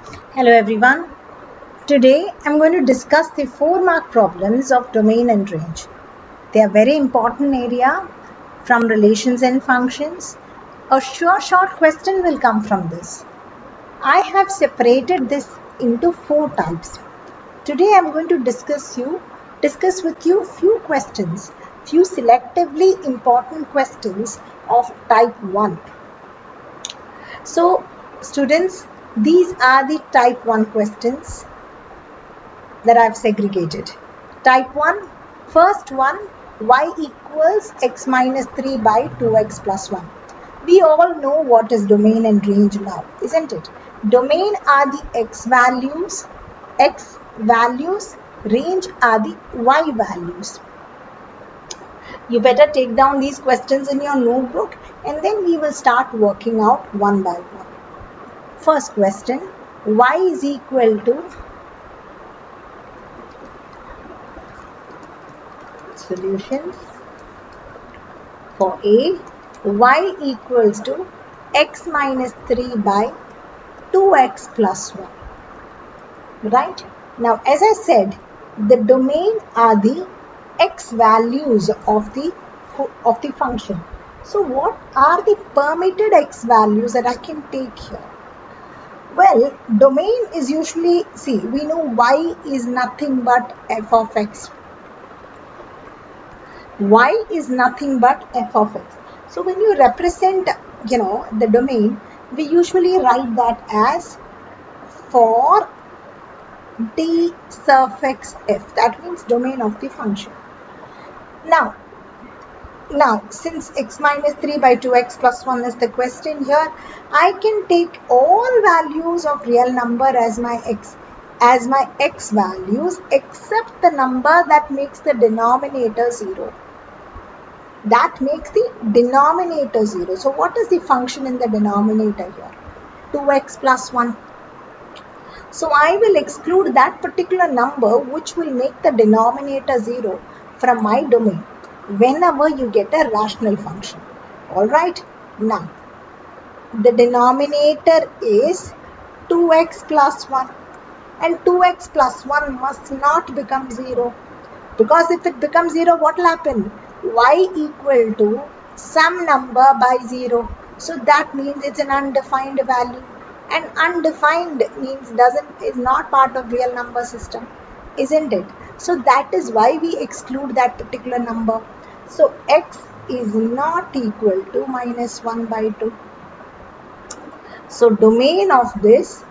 Hello everyone. Today I'm going to discuss the 4-mark problems of domain and range. They are very important area from relations and functions. A short question will come from this. I have separated this into 4 types. Today I'm going to discuss with you few questions, few selectively important questions of type 1. So students, these are the type 1 questions that I've segregated. Type 1, first one, y equals x minus 3 by 2x plus 1. We all know what is domain and range now, isn't it? Domain are the x values, range are the y values. You better take down these questions in your notebook and then we will start working out one by one. First question, y is equal to solutions for A, y equals to x minus 3 by 2x plus 1. Right? Now, as I said, the domain are the x values of the function. So, what are the permitted x values that I can take here? Well, domain is usually, we know y is nothing but f of x. Y is nothing but f of x. So when you represent, the domain, we usually write that as for d suffix f. That means domain of the function. Now, since x minus 3 by 2x plus 1 is the question here, I can take all values of real number as my x values except the number that makes the denominator 0. That makes the denominator 0. So what is the function in the denominator here? 2x plus 1. So I will exclude that particular number which will make the denominator 0 from my domain whenever you get a rational function. Alright, now the denominator is 2x plus 1 and 2x plus 1 must not become 0. Because if it becomes 0, what will happen? Y equal to some number by 0. So that means it's an undefined value. And undefined means is not part of real number system, isn't it? So that is why we exclude that particular number. So x is not equal to minus 1 by 2. So domain of this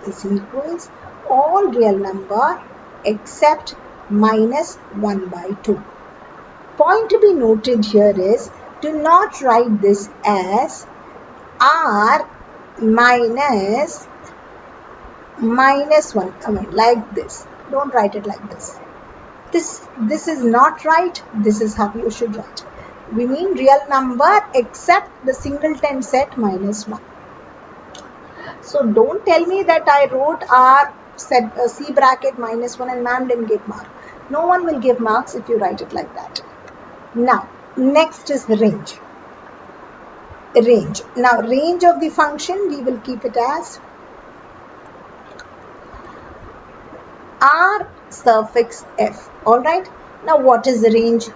is equals all real number except minus 1 by 2. Point to be noted here is, do not write this as r minus 1. Like this. Don't write it like this. This is not right. This is how you should write. We mean real number except the singleton set minus 1. So don't tell me that I wrote R C bracket minus 1 and ma'am didn't give mark. No one will give marks if you write it like that. Now, next is range. Now, range of the function, we will keep it as R suffix f. Alright. Now, what is the range?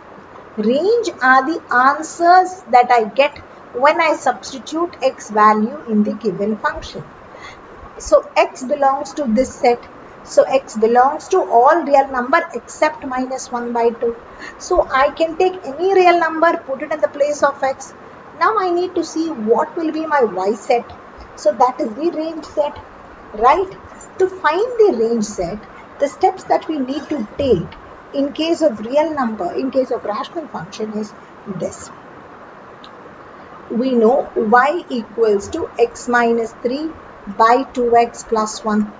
Range are the answers that I get when I substitute x value in the given function. So x belongs to this set. So x belongs to all real number except minus 1 by 2. So I can take any real number, put it in the place of x. Now I need to see what will be my y set. So that is the range set, right? To find the range set, the steps that we need to take in case of real number, in case of rational function is this. We know y equals to x minus 3 by 2x plus 1.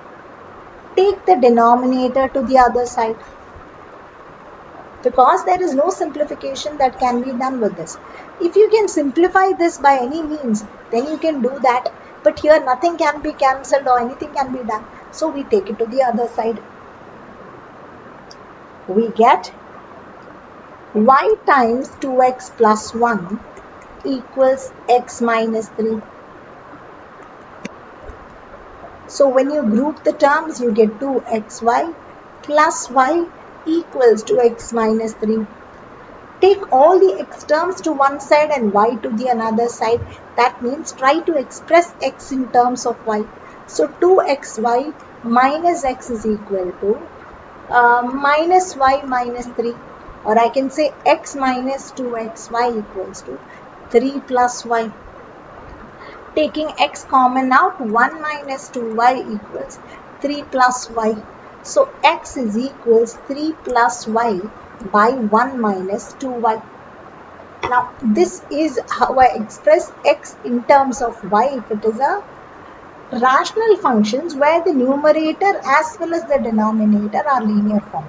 Take the denominator to the other side. Because there is no simplification that can be done with this. If you can simplify this by any means, then you can do that. But here nothing can be cancelled or anything can be done. So we take it to the other side. We get y times 2x plus 1 equals x minus 3. So when you group the terms, you get 2xy plus y equals to x minus 3. Take all the x terms to one side and y to the another side. That means try to express x in terms of y. So 2xy minus x is equal to minus y minus 3, or I can say x minus 2xy equals to 3 plus y. Taking x common out, 1 minus 2y equals 3 plus y. So x is equals 3 plus y by 1 minus 2y. Now this is how I express x in terms of y if it is a rational functions where the numerator as well as the denominator are linear form.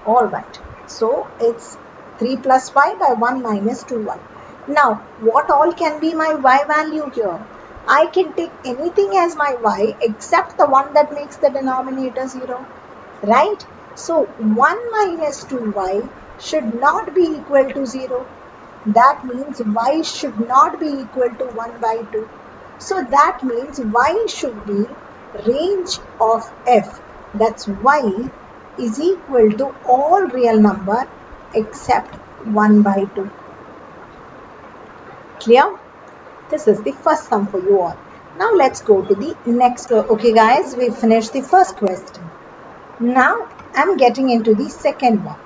Alright, so it's 3 plus y by 1 minus 2y. Now, what all can be my y value here? I can take anything as my y except the one that makes the denominator 0. Right? So, 1 minus 2y should not be equal to 0. That means y should not be equal to 1 by 2. So, that means y should be range of f. That's y is equal to all real number except 1 by 2. Clear? This is the first sum for you all. Now let's go to the next. Okay guys, we finished the first question. Now I'm getting into the second one.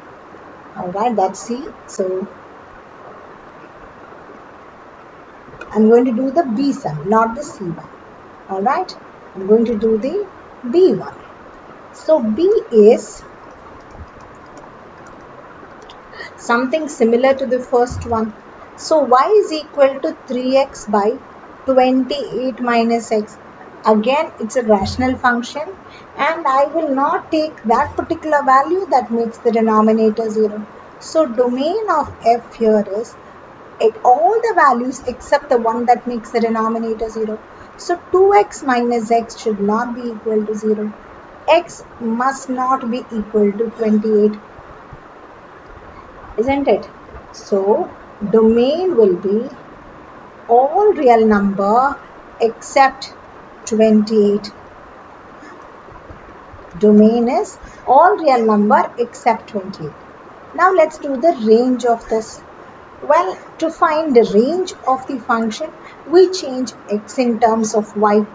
Alright, that's C. So I'm going to do the B sum, not the C one. Alright, I'm going to do the B one. So B is something similar to the first one. So y is equal to 3x by 28 minus x. Again, it's a rational function and I will not take that particular value that makes the denominator 0. So domain of f here is all the values except the one that makes the denominator 0. So 2x minus x should not be equal to 0. X must not be equal to 28. Isn't it? So domain will be all real number except 28. Domain is all real number except 28. Now let's do the range of this. Well, to find the range of the function, we change x in terms of y.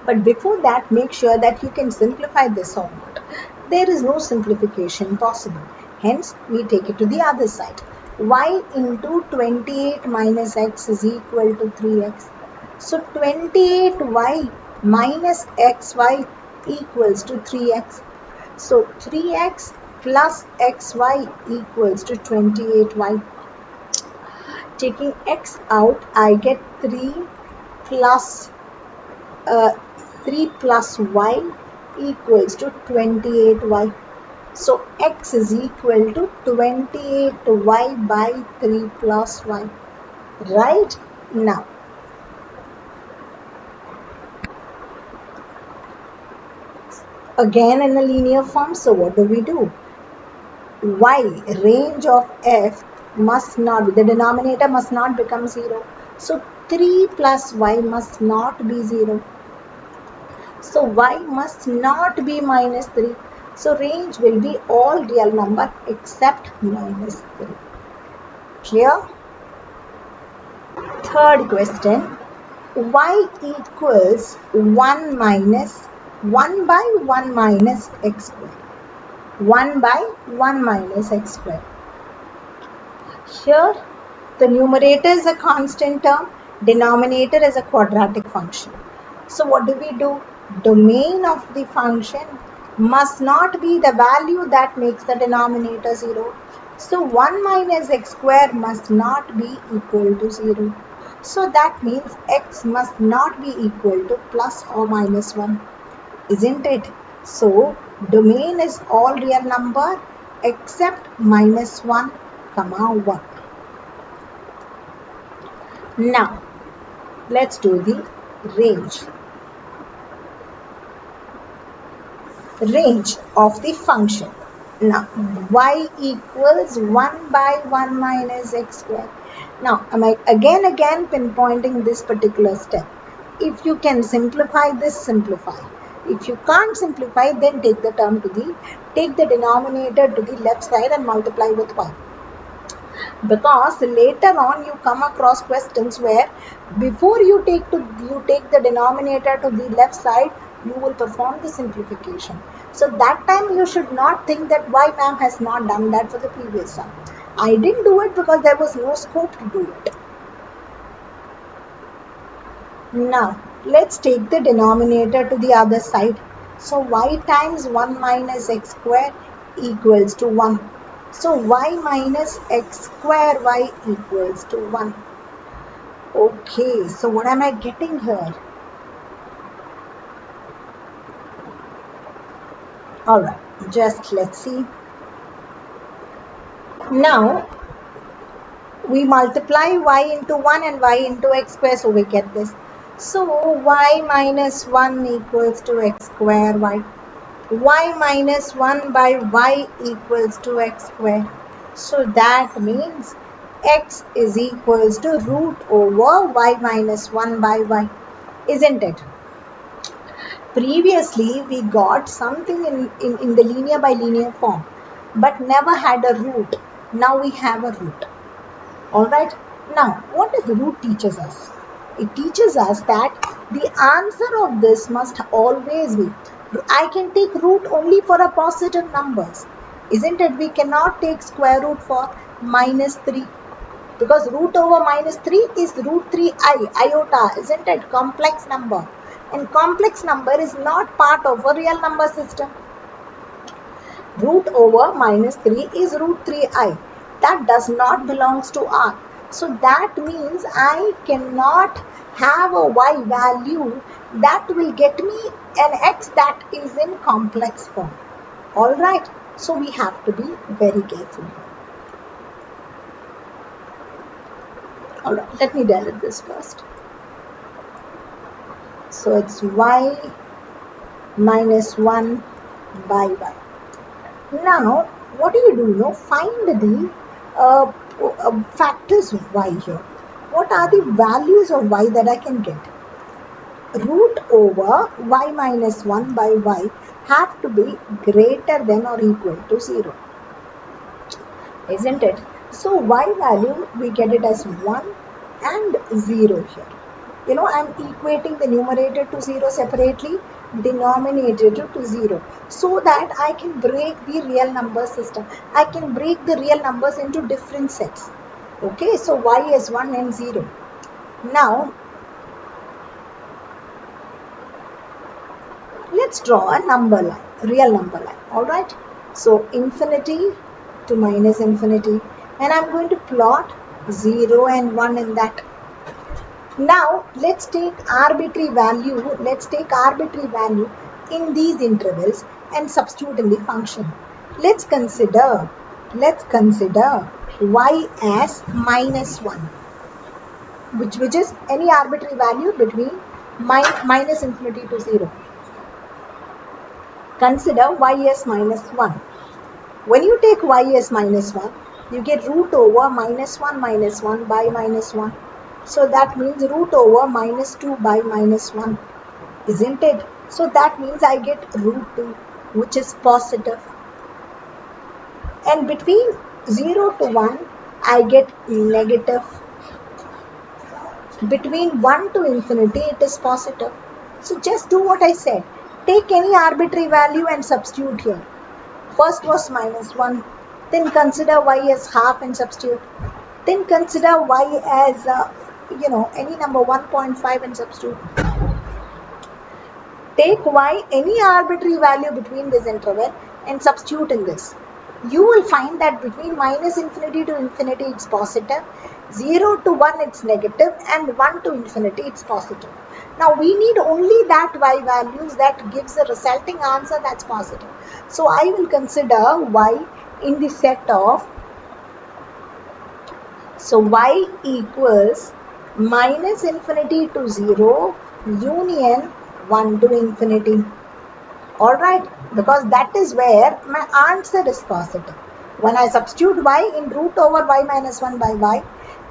But before that, make sure that you can simplify this or not. There is no simplification possible. Hence, we take it to the other side. Y into 28 minus x is equal to 3x. So, 28y minus xy equals to 3x. So, 3x plus xy equals to 28y. Taking x out, I get 3 plus y equals to 28y. So x is equal to 28y by 3 plus y. Right? Now, again in a linear form, so what do? Y, range of f must not, the denominator must not become 0. So 3 plus y must not be 0. So y must not be minus 3. So range will be all real number except minus 3. Clear? Third question. Y equals 1 by 1 minus x square. 1 by 1 minus x square. Here the numerator is a constant term, denominator is a quadratic function. So what do? Domain of the function must not be the value that makes the denominator 0. So 1 minus x square must not be equal to 0. So that means x must not be equal to plus or minus 1. Isn't it? So domain is all real number except minus 1, 1. Now let's do the range. Range of the function. Now y equals 1 by 1 minus x square. Now am I again pinpointing this particular step. If you can simplify this, simplify. If you can't simplify, then take the denominator to the left side and multiply with y. Because later on you come across questions where before you take the denominator to the left side, you will perform the simplification. So that time you should not think that why ma'am has not done that for the previous sum. I didn't do it because there was no scope to do it. Now let's take the denominator to the other side. So y times 1 minus x square equals to 1. So y minus x square y equals to 1. Okay, so what am I getting here? Alright, just let's see. Now we multiply y into 1 and y into x square, so we get this. So y minus 1 equals to x square y. Y minus 1 by y equals to x square. So that means x is equals to root over y minus 1 by y, isn't it? Previously we got something in the linear by linear form but never had a root. Now we have a root. Alright. Now what does root teaches us? It teaches us that the answer of this must always be, I can take root only for a positive numbers. Isn't it? We cannot take square root for minus 3. Because root over minus 3 is root 3i, iota, isn't it? Complex number. And complex number is not part of a real number system. Root over minus 3 is root 3i. That does not belongs to R. So that means I cannot have a y value that will get me an x that is in complex form. Alright. So we have to be very careful. Alright, let me delete this first. So it's y minus 1 by y. Now, what do? Find the factors of y here. What are the values of y that I can get? Root over y minus 1 by y have to be greater than or equal to 0. Isn't it? So y value, we get it as 1 and 0 here. I'm equating the numerator to 0 separately, denominator to 0, so that I can break the real number system. I can break the real numbers into different sets. Okay, so y is 1 and 0. Now, let's draw a number line, real number line. Alright, so infinity to minus infinity, and I'm going to plot 0 and 1 in that. Now let's take arbitrary value. In these intervals and substitute in the function. Let's consider y as minus 1, which is any arbitrary value between minus infinity to 0. Consider y as minus 1. When you take y as minus 1, you get root over minus 1 by minus 1. So that means root over minus 2 by minus 1, isn't it? So that means I get root 2, which is positive. And between 0 to 1, I get negative. Between 1 to infinity, it is positive. So just do what I said. Take any arbitrary value and substitute here. First was minus 1. Then consider y as half and substitute. Then consider y as any number 1.5 and substitute. Take y, any arbitrary value between this interval, and substitute in this. You will find that between minus infinity to infinity it's positive, 0 to 1 it's negative, and 1 to infinity it's positive. Now we need only that y values that gives a resulting answer that's positive. So I will consider y in the set of, so y equals minus infinity to 0 union 1 to infinity. Alright, because that is where my answer is positive. When I substitute y in root over y minus 1 by y,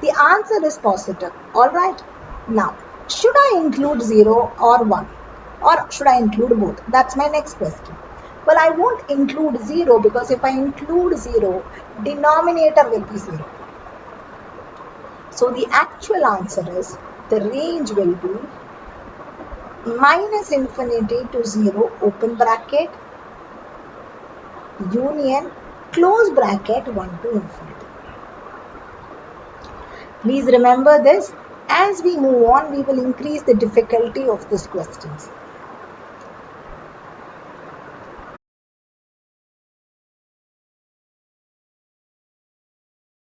the answer is positive. Alright, now should I include 0 or 1? Or should I include both? That's my next question. Well, I won't include 0 because if I include 0, denominator will be 0. So the actual answer is the range will be minus infinity to 0 open bracket union close bracket 1 to infinity. Please remember this. As we move on, we will increase the difficulty of these questions.